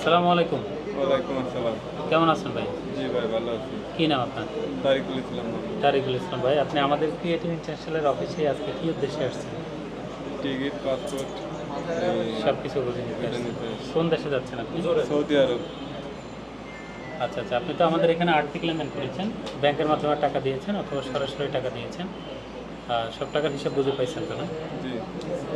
আসসালামু আলাইকুম। ওয়ালাইকুম আসসালাম। কেমন আছেন ভাই? জি ভাই, ভালো আছি। কি নাম আপনার? তারিকুল ইসলাম নাম। তারিকুল ইসলাম ভাই। আপনি আমাদের ক্রিয়েটিভ ইন্টারন্যাশনালের অফিসে আজকে কি উদ্দেশ্যে আসছেন? টিকিট, পাসপোর্ট সব কিছু বুঝে নিতে এটা আসছেন। নিতে কোন দেশে যাচ্ছেন আপনি? সৌদি আরব। আচ্ছা আচ্ছা, আপনি তো আমাদের এখানে আর্থিক লেনদেন করেছেন, ব্যাংকের মাধ্যমে টাকা দিয়েছেন অথবা সরাসরি টাকা দিয়েছেন। সব টাকার হিসাব বুঝে পাইছেন তো না? জি।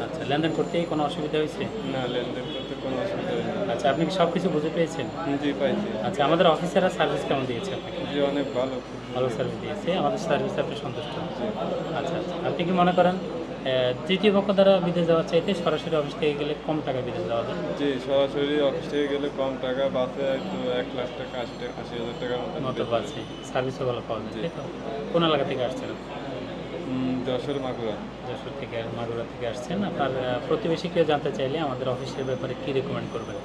আচ্ছা, লেনদেন করতেই কোনো অসুবিধা হয়েছে? না, লেনদেন করতে কোনো অসুবিধা হয়নি। আচ্ছা, আপনি কি সব কিছু বুঝে পেয়েছেন? জি, পাইছি। আচ্ছা, আমাদের অফিসাররা সার্ভিস কেমন দিয়েছে আপনাকে? জি, অনেক ভালো। ভালো সার্ভিস দিয়েছে, আমাদের সার্ভিসে আপনি সন্তুষ্ট? জি। আচ্ছা আচ্ছা, আপনি কি মনে করেন তৃতীয় পক্ষ দ্বারা বিদেশ যাওয়ার চাইতে সরাসরি অফিস থেকে গেলে কম টাকা বিদেশ যাওয়া যায়? জি, সরাসরি অফিস থেকে গেলে কম টাকা বাঁচে, হয়তো 1,00,000 টাকা 80,000 টাকার মতো পাচ্ছে, সার্ভিসও ভালো পাওয়া যায়, তাই তো? কোন এলাকা থেকে আসছেন? যশোর মাগুরা। যশোর থেকে, মাগুরা থেকে আসছেন। আপনার প্রতিবেশী কেউ জানতে চাইলে আমাদের অফিসের ব্যাপারে কী রেকমেন্ড করবেন?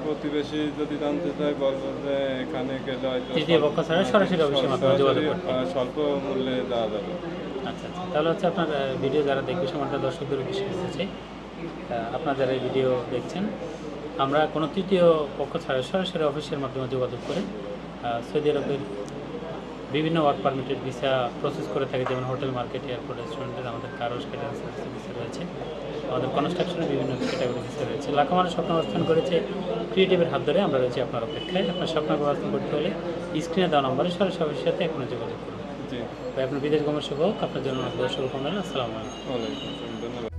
প্রতিবেশী যদি জানতে চাই, বলবো যে এখানে গেলে হয়তো তৃতীয় পক্ষ ছাড়া সরাসরি অফিসের মাধ্যমে যোগাযোগ করতে হবে। স্বল্প মূল্যে দেওয়া যাবে। আচ্ছা আচ্ছা, তাহলে হচ্ছে আপনার ভিডিও যারা দেখবে সমানটা দর্শকদের উদ্দেশ্যে বলতে চাই, আপনারা যারা এই ভিডিও দেখছেন, আমরা কোনো তৃতীয় পক্ষ ছাড়া সরাসরি অফিসের মাধ্যমে যোগাযোগ করে সৌদি আরবের বিভিন্ন ওয়ার্ক পারমিটের ভিসা প্রসেস করে থাকি, যেমন হোটেল, মার্কেট, এয়ারপোর্ট, রেস্টুরেন্টের আমাদের কারো ক্যাটারিং সার্ভিসের ভিসা রয়েছে, আমাদের কনস্ট্রাকশনের বিভিন্ন ক্যাটাগরি ভিসা রয়েছে। লাখো মানুষ স্বপ্ন অবস্থান করেছে, ক্রিয়েটিভের হাত ধরে আমরা রয়েছি আপনার অপেক্ষায়। আপনার স্বপ্ন অবস্থান করতে হলে স্ক্রিনে দেওয়া নম্বরে সরাসরি অফিসের সাথে এখনও যোগাযোগ করুন। জি। আপনার বিদেশ গমন শুভ হোক, আপনার জন্য শুভকামনা। আসসালামু আলাইকুম। ওয়ালাইকুম আসসালাম, ধন্যবাদ।